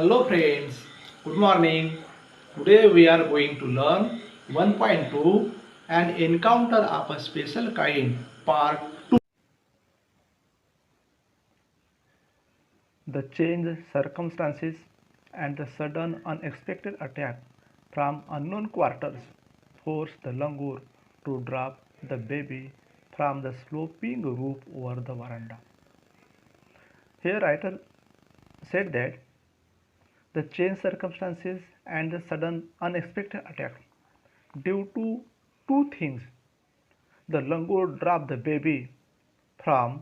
Hello friends, good morning. Today we are going to learn 1.2 and encounter of a special kind part 2. The changed circumstances and the sudden unexpected attack from unknown quarters forced the langur to drop the baby from the sloping roof over the veranda. Here writer said that the changed circumstances and the sudden unexpected attack due to two things. The langur dropped the baby from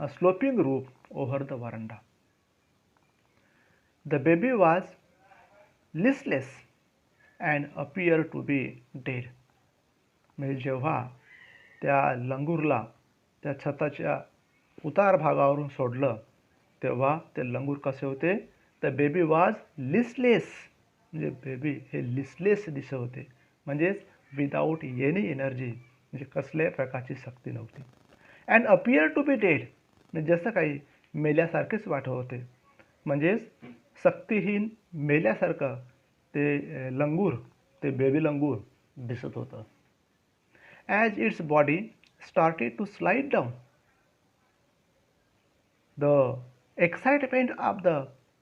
a sloping roof over the veranda. The baby was listless and appeared to be dead. म्हणजे जेव्हा त्या लंगूरला त्या छताच्या उतार भागावरून सोडलं तेव्हा ते लंगूर कसे होते? The baby was listless. म्हणजे बेबी हे लिस्टलेस दिसत होते, म्हणजेच विदाऊट एनी एनर्जी, म्हणजे कसल्याही प्रकारची शक्ती नव्हती. And appear to be dead, म्हणजे जसं काही मेल्यासारखेच वाटत होते, म्हणजेच शक्तिहीन मेल्यासारखं ते लंगूर, ते बेबी लंगूर दिसत होतं. As its body started to slide down, the excitement of the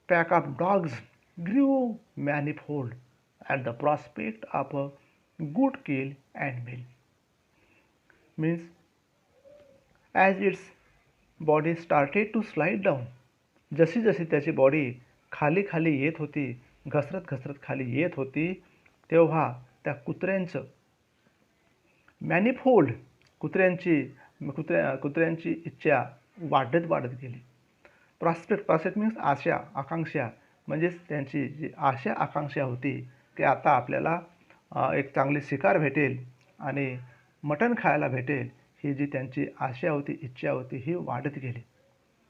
pack of dogs grew manifold at the prospect of a good kill and meal. Means, as its body started to slide down, जशी जशी त्याची body खाली खाली येत होती, घसरत घसरत खाली येत होती, तेव्हा त्या कुत्र्यांचं मॅनिफोल्ड कुत्र्यांची इच्छा वाढत वाढत गेली. प्रॉस्पेक्ट मीन्स आशा, आकांक्षा, म्हणजेच त्यांची जी आशा आकांक्षा होती की आता आपल्याला एक चांगली शिकार भेटेल आणि मटण खायला भेटेल, ही जी त्यांची आशा होती, इच्छा होती, ही वाढत गेली.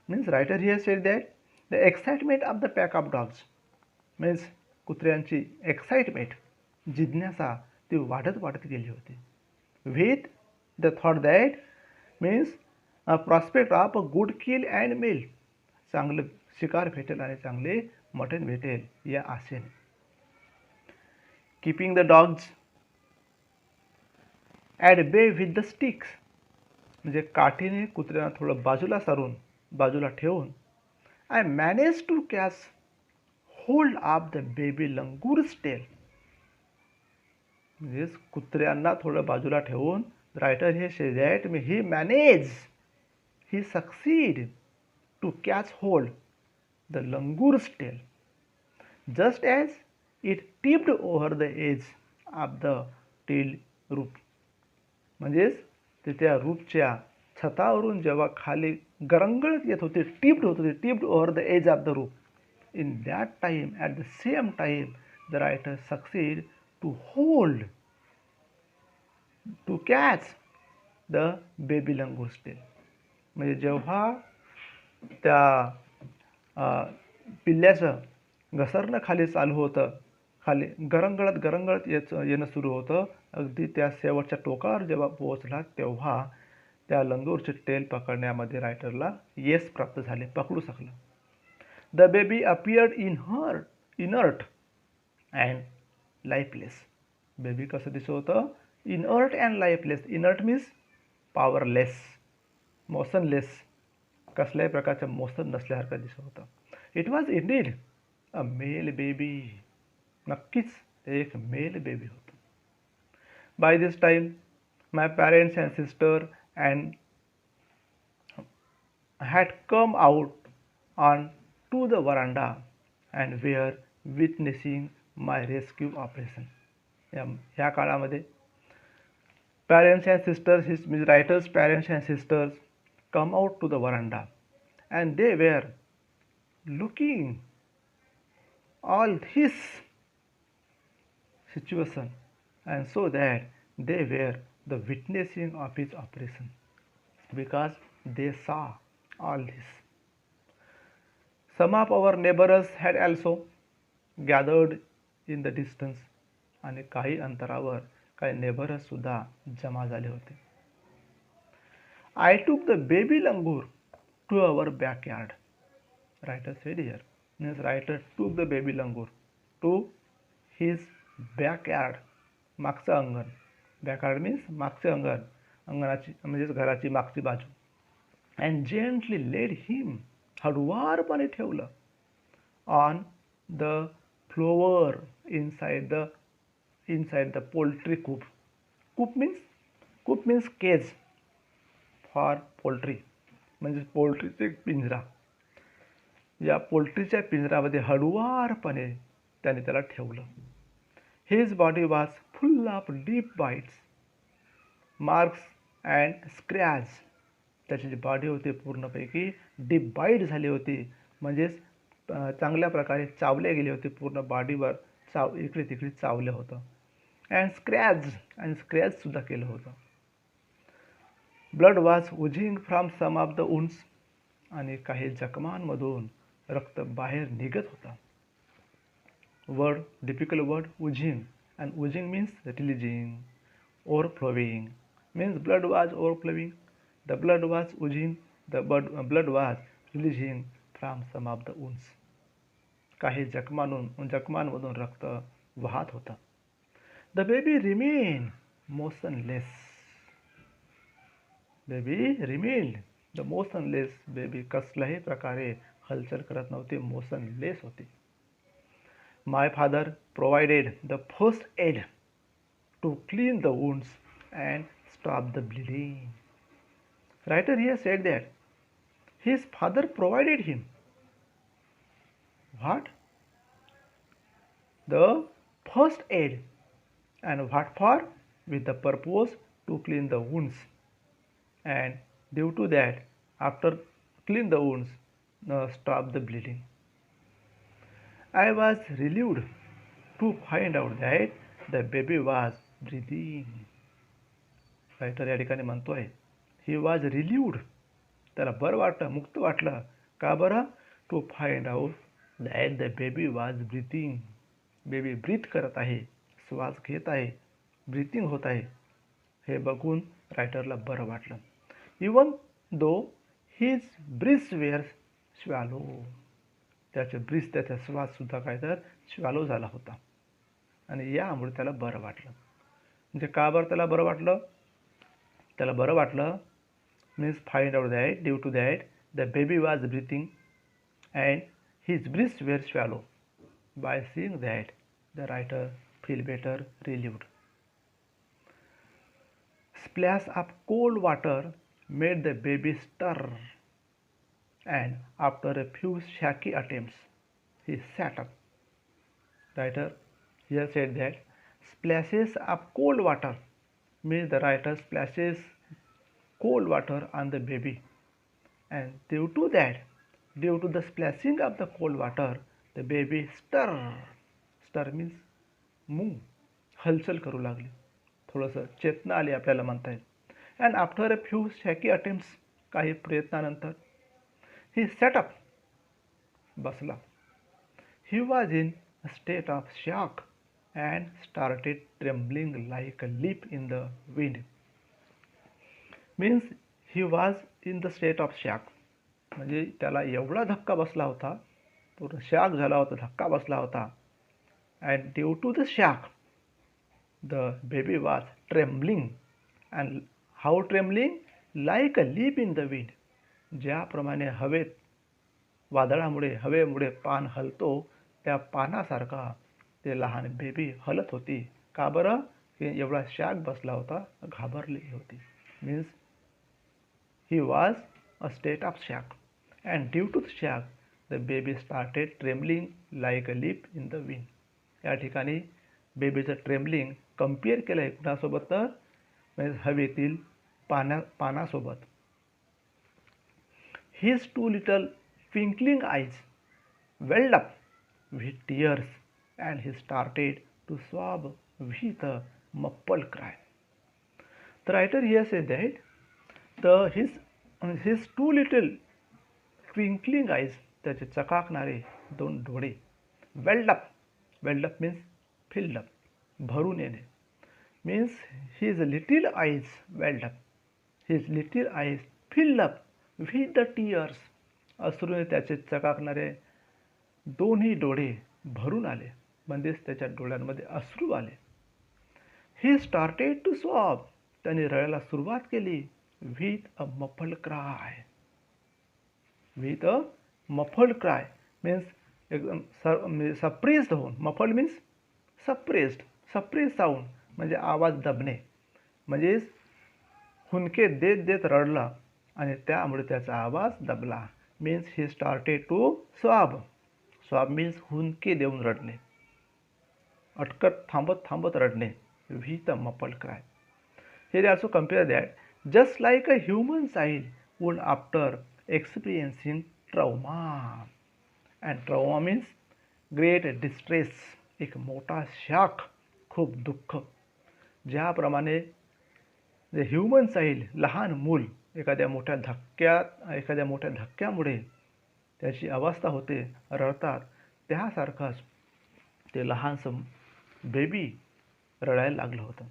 Means writer here said that the excitement of the pack of dogs, means कुत्र्यांची एक्साइटमेंट, जिज्ञासा, ती वाढत वाढत गेली होती. with the thought that means a prospect of a good kill and meal, चांगलं शिकार भेटेल आणि चांगले मटण भेटेल या आशेने. Keeping the dogs at bay with the sticks, म्हणजे काठीने कुत्र्यांना थोडं बाजूला सारून, बाजूला ठेवून, I manage to catch hold of the baby langurs tail, म्हणजेच कुत्र्यांना थोडं बाजूला ठेवून रायटर हे से दॅट मी he manage, he succeed to catch hold the langurs tail just as it tipped over the edge of the tail roof, म्हणजेच ते त्या रूफच्या छतावरून जेव्हा खाली गरंगळत येत होते, टिप्ड होत होते, tipped over the edge of the roof, in that time at the same time the writer succeed to hold, to catch the baby langour's tail. म्हणजे जेव्हा त्या पिल्ल्याचं घसरणं खाली चालू होतं, खाली गरंगळत येणं सुरू होतं, अगदी त्या शेवटच्या टोकावर जेव्हा पोहोचला तेव्हा त्या लंगूरचे टेल पकडण्यामध्ये रायटरला यश प्राप्त झाले, पकडू शकलं. The baby appeared inert and lifeless. Baby कसं दिसत होतं? Inert and lifeless. Inert means powerless, motionless, कसल्याही प्रकारचं मोशन नसल्यासारखं दिसत होतं. It was indeed a male baby. नक्कीच ते एक मेल बेबी होतं. By this time my parents and sister and had come out on to the veranda and were witnessing my rescue operation. ह्या काळामध्ये parents and sisters, his means writers parents and sisters come out to the veranda and they were looking all this situation and so that they were the witnessing of his operation because they saw all this. Some of our neighbors had also gathered in the distance, आणि काही अंतरावर काही नेबरस सुद्धा जमा झाले होते. I took the baby langur to our backyard. Writer said here, means writer took the baby langur to his backyard, मागचं अंगण. बॅकयार्ड मीन्स मागचे अंगण, अंगणाची म्हणजेच घराची मागची बाजू. अँड जेंटली लेड हिम, हळुवारपणे ठेवलं. On the floor inside the poultry coop. Coop means cage for poultry, म्हणजे पोल्ट्रीचे पिंजरा. या पोल्ट्रीच्या पिंजऱ्यामध्ये हळुवारपणे त्याने त्याला ठेवलं. His body was full of deep bites, marks and scratch. त्याची जी बॉडी होती पूर्णपैकी डीप बाईट झाली होती, म्हणजेच चांगल्या प्रकारे चावले गेले होते. पूर्ण बॉडीवर इकडे तिकडे चावलं होतं. अँड स्क्रॅचसुद्धा केलं होतं. Blood was oozing from some of the wounds. आणि काही जखमांमधून रक्त बाहेर निघत होता. Word, difficult word, oozing. And oozing means releasing, overflowing. Means blood was overflowing, the blood was oozing, the blood was releasing from some of the wounds. काही जखमांमधून रक्त वाहत होतं. The baby remain motionless. Baby कसल्याही प्रकारे हालचाल करत नव्हती, मोशनलेस होती. My father provided the first aid to clean the wounds and stop the bleeding. Writer here sed that his father provided him what? The first aid. And what for? With the purpose to clean the wounds. And due to that, after clean the wounds, stop the bleeding. I was relieved to find out that the baby was breathing. Writer या ठिकाणी म्हणतोय he was relieved, त्याला बरं वाटलं, मुक्त वाटलं. का बरं? To find out that the baby was breathing. Baby breath करत आहे, श्वास घेत आहे, ब्रीथिंग होत आहे. हे बघून रायटरला बरं वाटलं. Even though his breaths were swallow. त्याचा श्वाससुद्धा काय तर स्वॅलो झाला होता. आणि यामुळे त्याला बरं वाटलं. म्हणजे का बरं त्याला बरं वाटलं? त्याला बरं वाटलं means find out that due to that the baby was breathing and his breaths were swallow. By seeing that, the writer feel better, relieved. Splash of cold water made the baby stir, and after a few shaky attempts, he sat up. Writer here said that splashes of cold water means the writer splashes cold water on the baby, and due to the splashing of the cold water, the baby stir means move, हालचाल करू लागली, थोडंसं चेतना आली आपल्याला म्हणता येईल. And after a few shaky attempts, काही प्रयत्नानंतर, ही सेट अप, बसला. He was in a state of shock and started trembling like a leaf in the wind. Means he was in the state of shock, म्हणजे त्याला एवढा धक्का बसला होता, पूर्ण शॉक झाला होता, धक्का बसला होता. And due to the shock the baby was trembling. And how trembling? Like a leaf in the wind. ज्याप्रमाणे हवेमुळे पान हलतो, त्या पानासारखा ते लहान बेबी हलत होती. का बरं? की एवढा शॉक बसला होता, घाबरली होती. Means he was a state of shock. And due to the shock, the baby started trembling like a leaf in the wind. या ठिकाणी बेबीचं ट्रेम्बलिंग कम्पेअर केलं आहे कुणासोबत? तर म्हणजे हवेतील पानासोबत. His two little twinkling eyes welled up with tears and he started to sob with a muffled cry. The writer here said that his two little twinkling eyes, त्याचे चकाकणारे दोन डोळे, welled up means filled up, भरून येणे. Means his little eyes welled up, his little eyes filled up with the tears. अश्रूने त्याचे चकाकणारे दोन्ही डोळे भरून आले, म्हणजेच त्याच्या डोळ्यांमध्ये अश्रू आले. ही स्टार्टेड टू सॉब, त्याने रडायला सुरुवात केली. With a muffled cry. With a muffled cry means एकदम सप्रेस्ड होऊन. Muffled means suppressed. Suppress sound म्हणजे आवाज दबणे, म्हणजेच हुंदके देत देत रडला आणि त्यामुळे त्याचा आवाज दबला. Means he started to sob. Sob means हुंदके देऊन रडणे, अटकत थांबत थांबत रडणे. With a muffled cry. Here also compare that just like a human child would after experiencing trauma. And trauma means great distress, एक मोठा शाख, खूप दुःख. ज्याप्रमाणे जे ह्युमन चाइल्ड, लहान मूल एखाद्या मोठ्या धक्क्यामुळे त्याची अवस्था होते, रडतात, त्यासारखंच ते लहानसं बेबी रडायला लागलं होतं.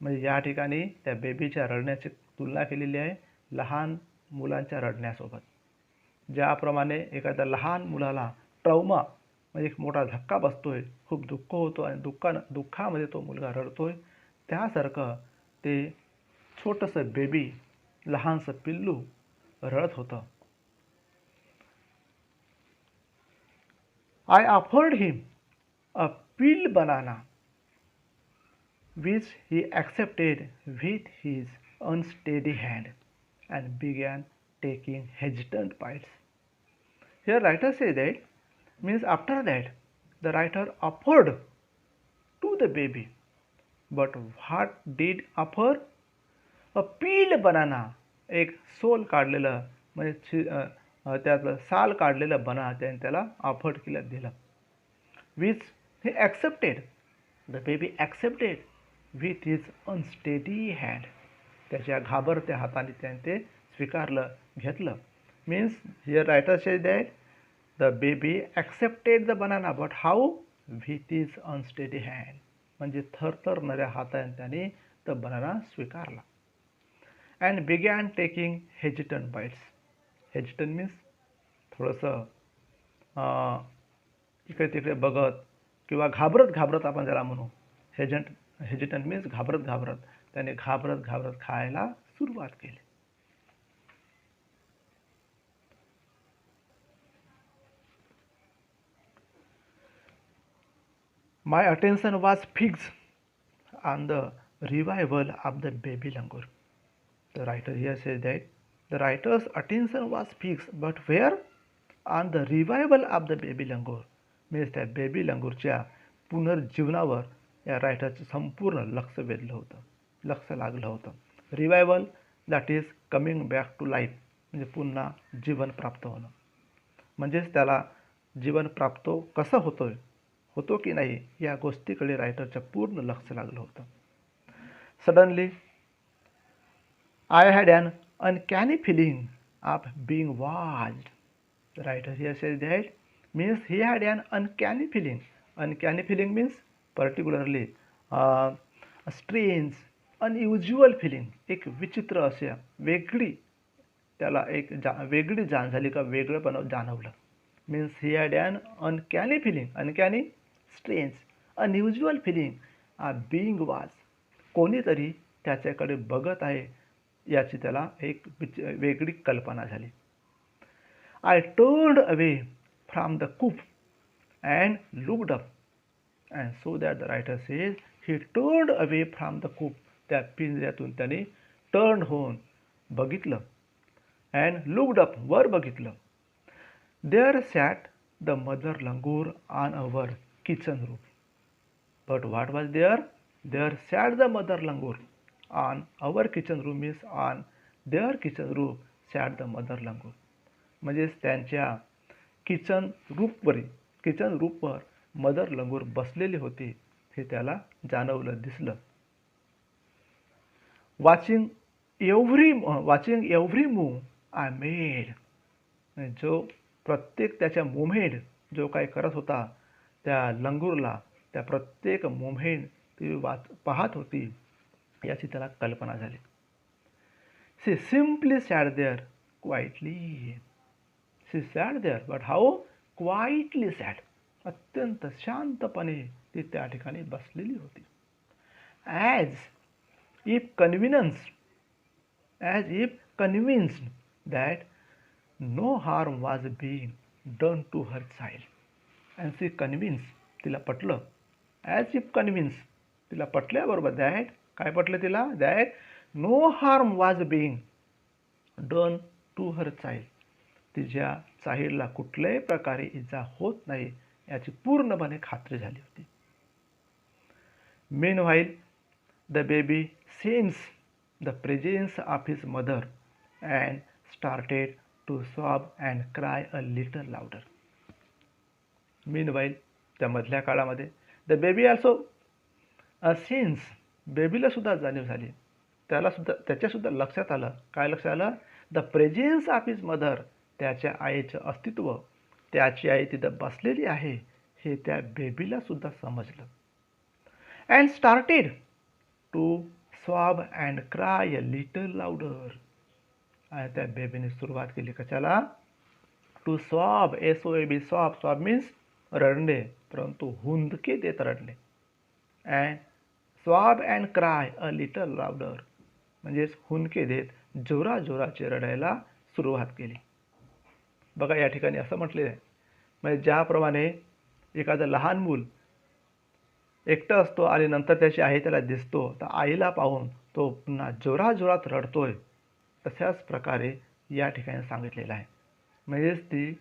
म्हणजे या ठिकाणी त्या बेबीच्या रडण्याची तुलना केलेली आहे लहान मुलांच्या रडण्यासोबत. ज्याप्रमाणे एखाद्या लहान मुलाला ट्रॉमा म्हणजे एक मोठा धक्का बसतोय, खूप दुःख होतो आणि दुःखामध्ये तो मुलगा रडतोय, त्यासारखं ते छोटंसं बेबी, लहानसं पिल्लू रडत होतं. I offered him a peeled banana, which he accepted with his unsteady hand and began taking hesitant bites. Here writer says that means after that the writer offered to the baby, but what did offer? A peeled banana, एक soul काढलेलं म्हणजे त्यातलं साल काढलेलं banana त्याने त्याला offered केलं, दिलं. which he accepted, the baby accepted with his unsteady hand, त्याच्या घाबरत्या हाताने त्याने ते स्वीकारलं, घेतलं. Means here writer says that the baby accepted the banana but how? With his unsteady hand, म्हणजे थरथरणाऱ्या हाताने त्याने तो बनाना स्वीकारला. And began taking hesitant bites. Hesitant means थोडंसं इकडे तिकडे बघत किंवा घाबरत घाबरत आपण ज्याला म्हणू. हेजिटंट मीन्स घाबरत घाबरत, त्याने घाबरत घाबरत खायला सुरुवात केली. My attention was fixed on the revival of the baby langur. The writer here says that the writer's attention was fixed, but where? On the revival of the baby langur. Means त्या baby लंगूरच्या पुनर्जीवनावर या रायटरचं संपूर्ण लक्ष वेधलं होतं, लक्ष लागलं होतं. Revival that is coming back to life, म्हणजे पुन्हा जीवन प्राप्त होणं. म्हणजेच त्याला जीवन प्राप्त कसं होतो की नाही या गोष्टीकडे रायटरचं पूर्ण लक्ष लागलं होतं. Suddenly I had an uncanny feeling of being watched. The writer here says that means he had an uncanny feeling. Uncanny feeling means particularly strange, unusual feeling. एक विचित्र अशा वेगळी त्याला एक वेगळी जाण झाली का वेगळेपण जाणवलं. Means he had an uncanny feeling. Uncanny, strange, unusual feeling of being watch. कोणीतरी त्याच्याकडे बघत आहे याची त्याला एक वेगळी कल्पना झाली. I turned away from the coop and looked up, and so that the writer says he turned away from the coop. त्या पिंजऱ्यातून त्याने टर्न होऊन बघितलं and looked up, वर बघितलं. There sat the mother langur on our kitchen roof. But what was there? There sat the mother langur on our kitchen roof means on their kitchen roof sat the mother langur. म्हणजेच त्यांच्या kitchen रूफवर mother लंगूर बसलेली होती हे त्याला जाणवलं, दिसलं. Watching every move I made. जो प्रत्येक त्याच्या मुव्हमेंट जो काही करत होता त्या लंगूरला, त्या प्रत्येक मुव्हमेंट ती पाहत होती याची त्याला कल्पना झाली. She simply sat there quietly. She sat there, but how? Quietly sat, अत्यंत शांतपणे ती त्या ठिकाणी बसलेली होती. As if convinced that no harm was being done to her child. And she convinced, तिला पटलं. ॲज इफ कन्व्हिन्स, तिला पटल्याबरोबर दॅट, काय पटलं तिला? That no harm was being done to her child. तिच्या चाइल्डला कुठल्याही प्रकारे इजा होत नाही याची पूर्णपणे खात्री झाली होती. Meanwhile, the baby sensed the presence of his mother and started to sob and cry a little louder. Meanwhile, त्या मधल्या काळामध्ये the baby also sensed, बेबीला सुद्धा जाणीव झाली, त्याच्यासुद्धा लक्षात आलं. काय लक्षात आलं? The presence of his mother, त्याच्या आईचं अस्तित्व, त्याची आई तिथं बसलेली आहे हे त्या बेबीला सुद्धा समजलं. And started to sob and cry a little louder. आणि त्या बेबीने सुरुवात केली कशाला? To sob, SOAB, sob. Sob means रडणे, परंतु हुंदके देत रडणे. And sob and cry a little louder, म्हणजेच हुंदके देत जोराजोराचे रडायला सुरुवात केली. बघा या ठिकाणी असं म्हटलेलं आहे, म्हणजे ज्याप्रमाणे एखादं लहान मूल एकटं असतो आणि नंतर त्याची आई त्याला दिसतो, तर आईला पाहून तो पुन्हा जोराजोरात रडतोय, तशाच प्रकारे या ठिकाणी सांगितलेलं आहे. म्हणजेच ती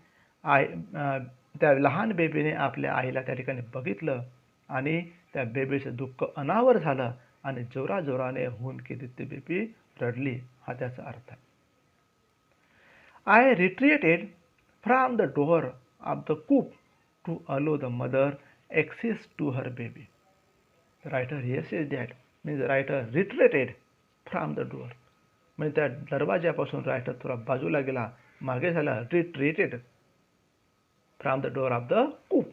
त्या लहान बेबीने आपल्या आईला त्या ठिकाणी बघितलं आणि त्या बेबीचं दुःख अनावर झालं आणि जोराजोराने हुंदके देत ती बेबी रडली, हा त्याचा अर्थ आहे. I retreated from the door of the coop to allow the mother access to her baby. The writer here says that, means the writer retreated from the door. म्हणजे त्या दरवाजापासून रायटर थोडा बाजूला गेला, मागे झाला, retreated from the door of the coop.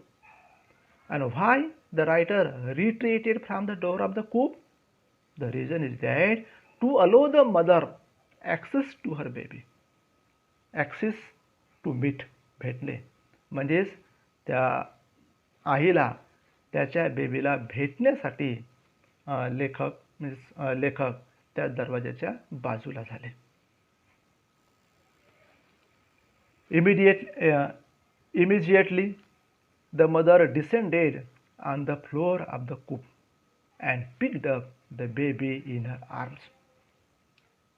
And why the writer retreated from the door of the coop? The reason is that to allow the mother access to her baby. Access to meet, भेटणे, म्हणजेच त्या आईला त्याच्या बेबीला भेटण्यासाठी लेखक त्या दरवाजाच्या बाजूला झाले. Immediately the mother descended on the floor of the coop and picked up the baby in her arms.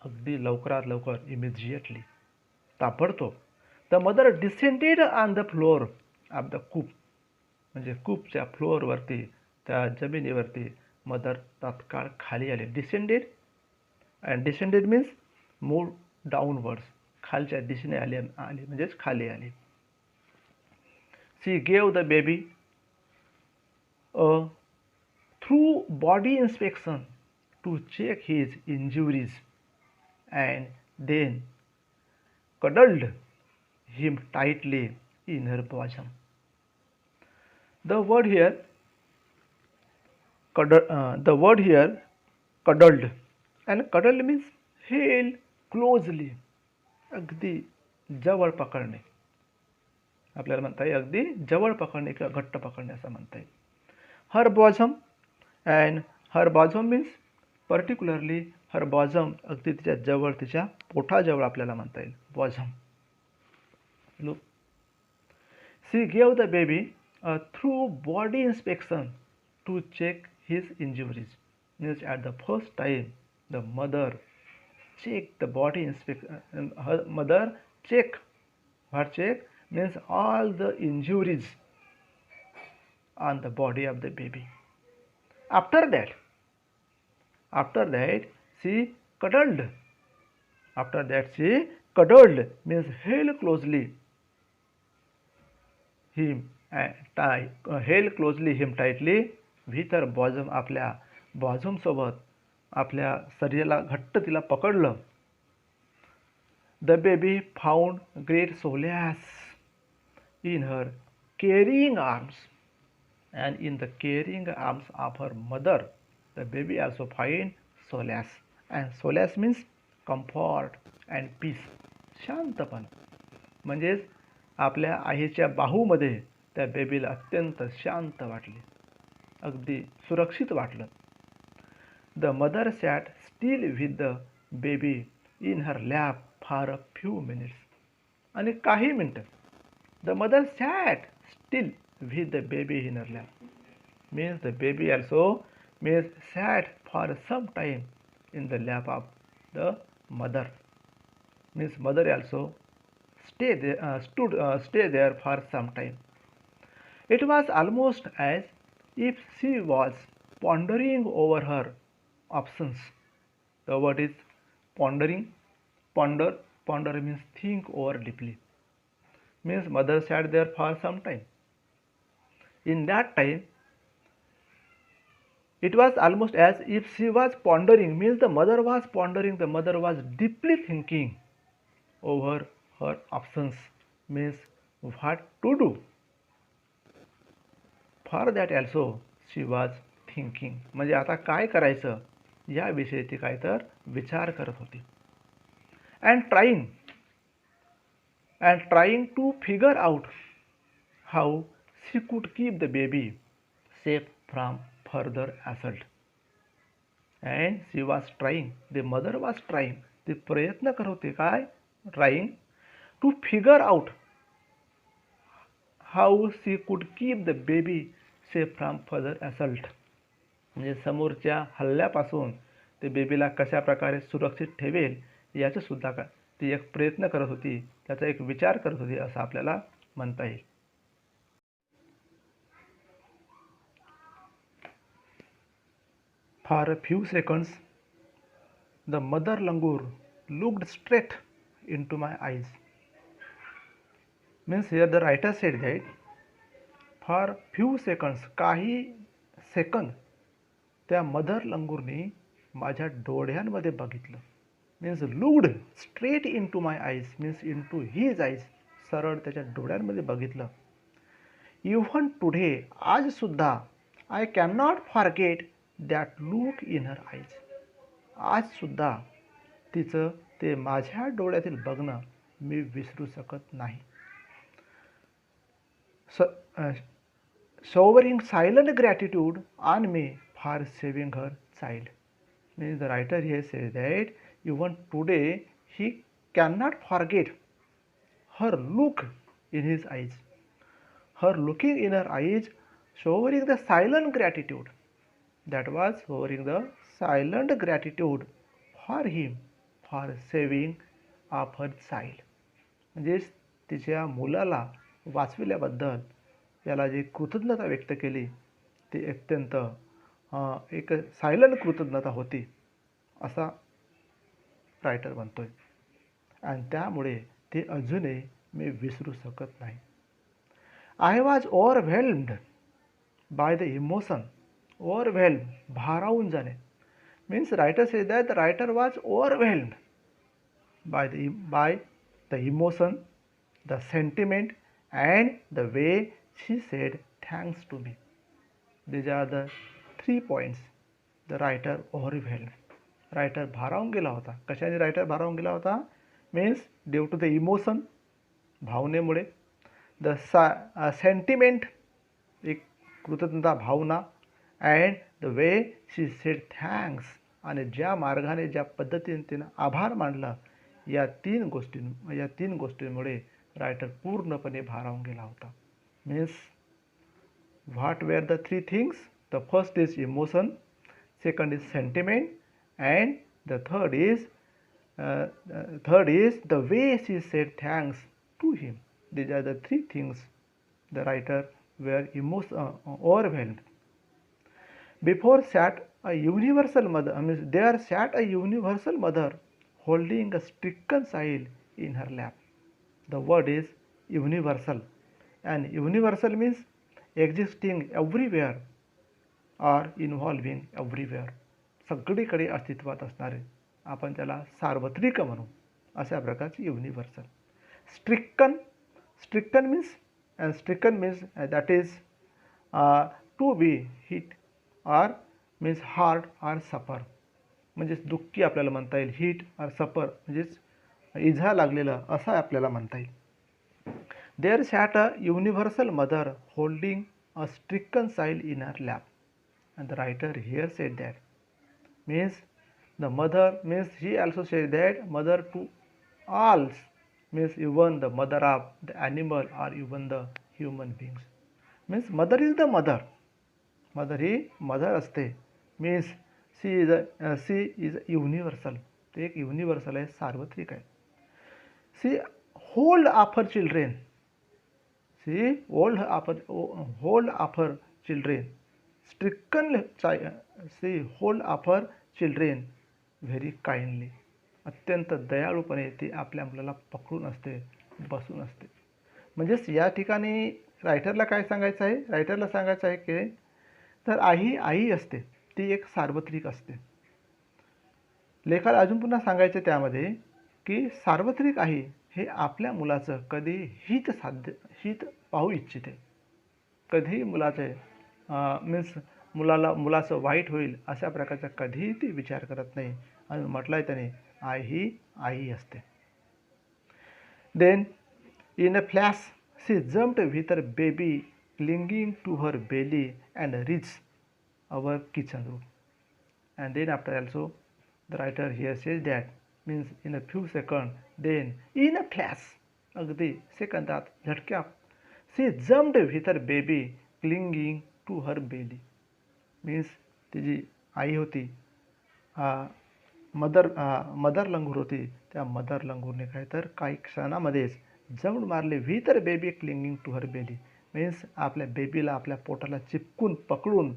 अगदी लवकरात लवकर, immediately, ताबडतोब, the mother descended on the floor of the coupe, म्हणजे कूपच्या फ्लोअरवरती, त्या जमिनीवरती मदर तात्काळ खाली आले. Descended, and descended means move downwards, खालच्या दिशेने आली म्हणजेच खाली आली. She gave the baby a thorough body inspection to check his injuries and then cuddled him tightly in her bosom. The word here, cuddled, and cuddled means held closely, अगदी जवळ पकडणे. आपल्याला म्हणता येईल अगदी जवळ पकडणे किंवा घट्ट पकडणे असं म्हणता येईल. Her bosom, and her bosom means particularly her bosom, अगदी तिच्या जवळ, तिच्या पोटाजवळ आपल्याला म्हणता येईल bosom. Look, she gave the baby thorough body inspection to check his injuries. Means at the first time the mother check the body inspection. Her mother check, what check? Means all the injuries on the body of the baby. After that, she cuddled. After that, she cuddled means held closely him held closely him tightly with her bosom. आपल्या बॉझम सोबत आपल्या शरीराला घट्ट तिला पकडलं. The baby found great solace in her caring arms, and in the caring arms of her mother the baby also find solace. And solace means comfort and peace, शांतपण. म्हणजेच आपल्या आईच्या बाहूमध्ये त्या बेबीला अत्यंत शांत वाटले, अगदी सुरक्षित वाटलं. The mother sat still with the baby in her lap for a few minutes. आणि काही मिनटं the mother sat still with the baby in her lap means the baby also means sat for some time in the lap of the mother, means mother also stay there for some time. It was almost as if she was pondering over her options. The word is pondering. Ponder means think over deeply, means mother sat there for some time. In that time, it was almost as if she was pondering, means the mother was pondering, the mother was deeply thinking over her options, means what to do. For that also she was thinking, म्हणजे आता काय करायचं याविषयी ती काय तर विचार करत होती. and trying to figure out how she could keep the baby safe from further assault. And she was trying, the mother was trying, ती प्रयत्न करत होती काय, trying to figure out how she could keep the baby safe from further assault. म्हणजे समोरच्या हल्ल्यापासून ते बेबीला कशा प्रकारे सुरक्षित ठेवेल याचं सुद्धा का ती एक प्रयत्न करत होती, त्याचा एक विचार करत होती असं आपल्याला म्हणता येईल. For a few seconds, the mother langur looked straight into my eyes. Means here the writer said that for few seconds, काही सेकंद त्या मदर लंगूरने माझ्या डोळ्यांमध्ये बघितलं. Means looked straight into my eyes, means into his eyes, सरळ त्याच्या डोळ्यांमध्ये बघितलं. इव्हन टुडे, आजसुद्धा, I can not forget that look in her eyes, आजसुद्धा तिचं ते माझ्या डोळ्यातील बघणं मी विसरू शकत नाही. showering silent gratitude on me for saving her child. Means the writer here says that even today he cannot forget her look in his eyes. Her looking in her eyes, showering the silent gratitude. That was showering the silent gratitude for him for saving of her child. म्हणजे तिच्या मुलाला वाचविल्याबद्दल त्याला जी कृतज्ञता व्यक्त केली ती अत्यंत एक सायलंट कृतज्ञता होती असा रायटर म्हणतोय. आणि त्यामुळे ते अजूनही मी विसरू शकत नाही. I was overwhelmed by the emotion. Overwhelm, भारावून जाणे. Means writer says that the writer was overwhelmed by the emotion, the sentiment, and the way she said thanks to me. These are the 3 points. The writer overwhelmed. Writer भारावून गेला होता. कशाने writer भारावून गेला होता? Means due to the emotion, भावनेमुळे. The sentiment, एक कृतज्ञता भावना. And the way she said thanks, आणि ज्या मार्गाने ज्या पद्धतीने तिनं आभार मानला, या तीन गोष्टींमुळे रायटर पूर्णपणे भारावून गेला होता. Means what were the 3 things? The first is emotion, second is sentiment, and the third is the way she said thanks to him. These are the 3 things the writer were overwhelmed. Before sat a universal mother, there sat a universal mother holding a stricken child in her lap. The word is universal, and universal means existing everywhere or involving everywhere. सगळीकडे अस्तित्वात असणारे, आपण त्याला सार्वत्रिक म्हणू, अशा प्रकारचे universal. stricken means that is to be hit or means hard or suffer. म्हणजेच दुःखी आपल्याला म्हणता येईल. हिट और सफर म्हणजेच इजा लागलेलं असं आपल्याला म्हणता येईल. There sat a universal mother holding a stricken child in her lap. And the writer here said that means the mother means he also said that mother to all means even the mother of the animal or even the human beings. Means mother is the mother ही mother असते means she is universal ते एक universal आहे सार्वत्रिक आहे she hold offer children she hold offer children stricken she hold offer children very kindly अत्यंत दयाळूपणे ती आपल्या मुलाला पकडून असते बसून असते म्हणजेच या ठिकाणी रायटरला काय सांगायचं आहे रायटरला सांगायचं आहे की तर आई असते ती एक सार्वत्रिक असते लेखाला अजून पुन्हा सांगायचं त्यामध्ये की सार्वत्रिक आई हे आपल्या मुलाचं कधी हित पाहू इच्छिते कधीही मुलाचे मीन्स मुलाचं वाईट होईल अशा प्रकारचा कधीही ती विचार करत नाही आणि म्हटलं आहे त्याने आई ही आई असते then in a flash she jumped with her baby clinging to her belly and reached our kitchen room. And then after also the writer here says that means in a few seconds then in a flash अगदी सेकंदात झटक्यात she jumped with her baby clinging to her belly means तिची आई होती mother लंगूर होती त्या mother लंगूरने काय तर काही क्षणामध्येच जम्प मारले with her baby clinging to her belly means आपल्या बेबीला आपल्या पोटाला चिपकून पकडून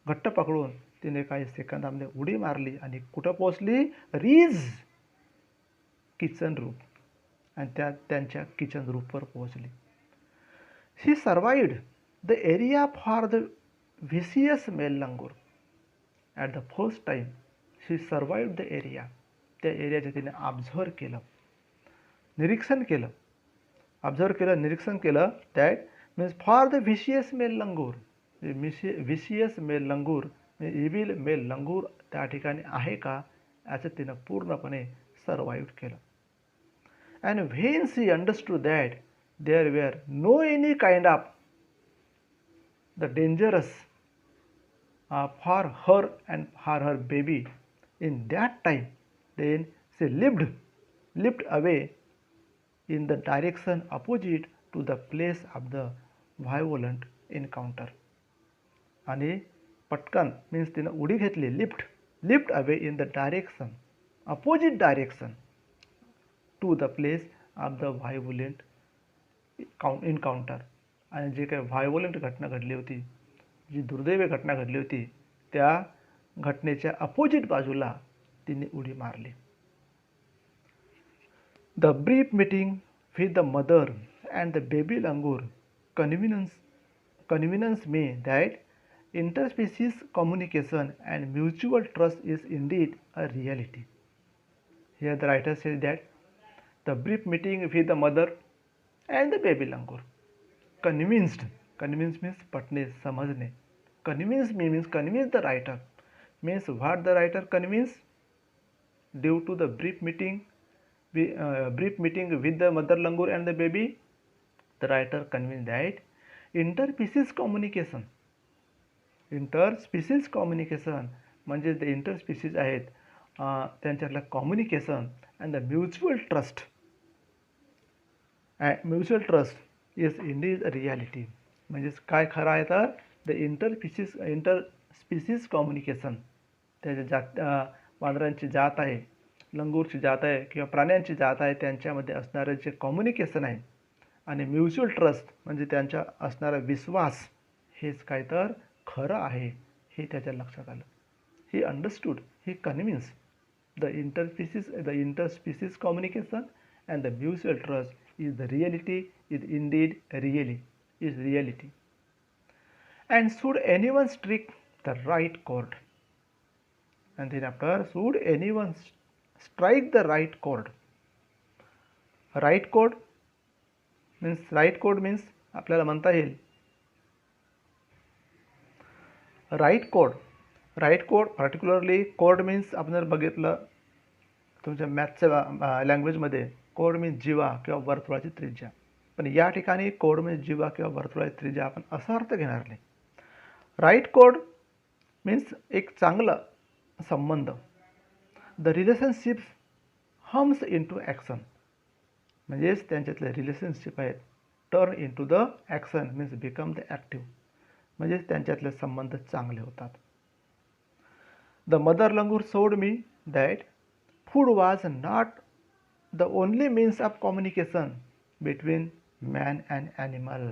घट्ट पकडून तिने काही सेकंदामध्ये उडी मारली आणि कुठं पोचली रीज किचन रूम आणि त्यांच्या किचन रूमवर पोहोचली she survived the area for the vicious male langur at the first time she survived the area त्या एरियाचे तिने ऑब्झर्व केलं निरीक्षण केलं that means for the vicious male langur vicious male langur evil male langur त्या ठिकाणी आहे का याचं तिनं पूर्णपणे सर्वाइव्ह केलं and when she understood that there were no any kind of the dangerous for her and for her baby in that time then she lift away in the direction opposite to the place of the violent encounter आणि पटकन means तिनं उडी घेतली lift away in the opposite direction to the place of the violent encounter आणि जे काही व्हायोलंट घटना घडली होती जी दुर्दैवी घटना घडली होती त्या घटनेच्या अपोजिट बाजूला तिने उडी मारली The brief meeting with the mother and the baby langur convince me that interspecies communication and mutual trust is indeed a reality. Here the writer says that the brief meeting with the mother and the baby langur convinced means patne samajhne convince me means convince the writer means what the writer convinced due to the brief meeting with the mother langur and the baby the writer convinced that interspecies communication म्हणजे the interspecies आहेत त्यांच्यातलं communication and the mutual trust is Indies a reality म्हणजेच काय खरं आहे तर the interspecies communication त्याच्या वानरांची जात आहे लंगूरची जात आहे किंवा प्राण्यांची जात आहे त्यांच्यामध्ये असणारं जे कम्युनिकेशन आहे आणि म्युच्युअल ट्रस्ट म्हणजे त्यांच्या असणारा विश्वास हेच काय तर खरं आहे हे त्याच्या लक्षात आलं he understood he convince the interspecies communication and the mutual trust is the reality is indeed reality and should anyone strike the right chord and then after should anyone strike the right chord. Right chord means आपल्याला म्हणता येईल write code particularly code means आपण जर बघितलं तुमच्या मॅथच्या लँग्वेजमध्ये code means जीवा किंवा वर्तुळाची त्रिज्या पण या ठिकाणी कोड म्हणजे जीवा किंवा वर्तुळाची त्रिज्या आपण असा अर्थ घेणार नाही. राईट कोड मीन्स एक चांगला संबंध. The relationship hums into action, म्हणजेच त्यांच्यातले रिलेशनशिप आहेत turn into the action means become the active, म्हणजेच त्यांच्यातले संबंध चांगले होतात. The mother langur showed me that food was not the only means of communication between man and animal.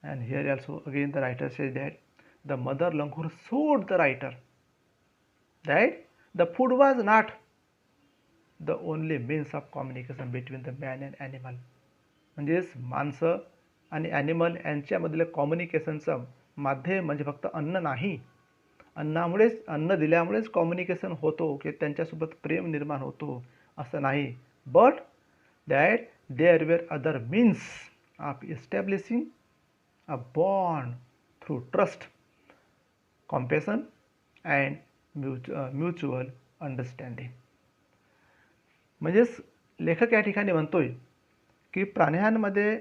And here also again the writer says that the mother langur showed the writer that the food was not the only means of communication between the man and animal. म्हणजेच माणसं आणि animal यांच्यामधलं कॉम्युनिकेशनचं माध्यम म्हणजे फक्त अन्न नाही. अन्न दिल्यामुळेच communication होतो की त्यांच्यासोबत प्रेम निर्माण होतो असं नाही. But that there were other means of establishing a bond through trust, compassion and mutual understanding. म्हणजेच लेखक या ठिकाणी म्हणतोय की प्राण्यांमध्ये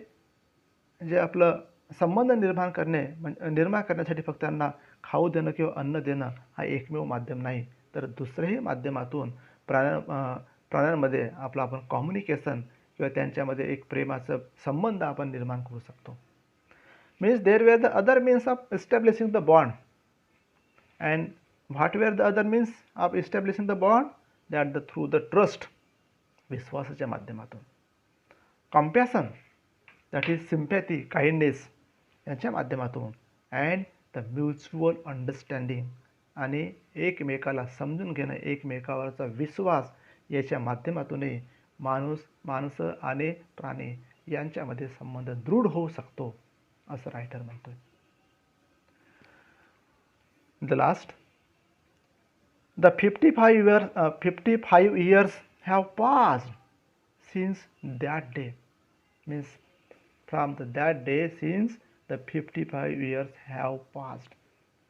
जे आपलं संबंध निर्माण करण्यासाठी फक्त त्यांना खाऊ देणं किंवा अन्न देणं हा एकमेव माध्यम नाही, तर दुसऱ्याही माध्यमातून प्राण्यांमध्ये आपण कम्युनिकेशन किंवा त्यांच्यामध्ये एक प्रेमाचं संबंध आपण निर्माण करू शकतो. Means there were the other means of establishing the bond. And what were the other means of establishing the bond? That the through the trust, विश्वासाच्या माध्यमातून. Compassion, that is sympathy, kindness यांच्या माध्यमातून. अँड द म्युच्युअल अंडरस्टँडिंग, आणि एकमेकाला समजून घेणं, एकमेकावरचा विश्वास याच्या माध्यमातूनही माणसं आणि प्राणी यांच्यामध्ये संबंध दृढ होऊ शकतो असं रायटर म्हणतोय. The last, the 55 years have passed since that day. Means from that day since the 55 years have passed.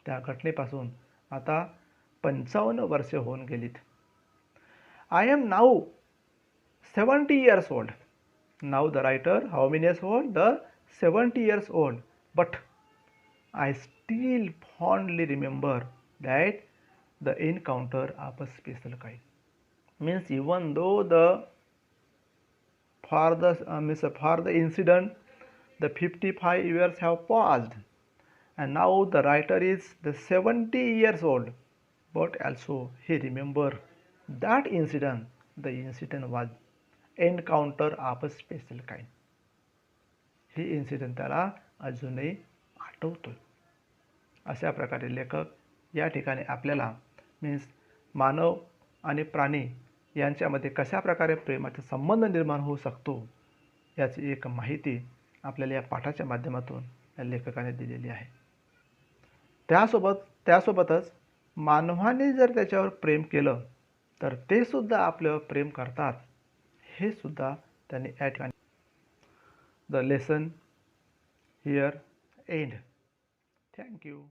त्या घटनेपासून आता 55 वर्ष होऊन गेलीत. I am now 70 years old. Now the writer how many years old? The 70 years old. But I still fondly remember that the encounter of a special kind. Means even though for the incident the 55 years have passed and now the writer is the 70 years old, but also he remember that incident. The incident was encounter of a special kind. He incident त्याला अजूनही आठवतोय. अशा प्रकारे लेखक या ठिकाणी आपल्याला means मानव आणि प्राणी यांच्यामध्ये कशा प्रकारे प्रेमाचा संबंध निर्माण होऊ शकतो याची एक माहिती आपल्याला या पाठाच्या माध्यमातून या लेखकाने दिलेली आहे. त्यासोबतच मानवाने जर त्याच्यावर प्रेम केलं तर ते सुद्धा आपल्यावर प्रेम करतात हे सुद्धा त्यांनी या ठिकाणी. The lesson here end. Thank you.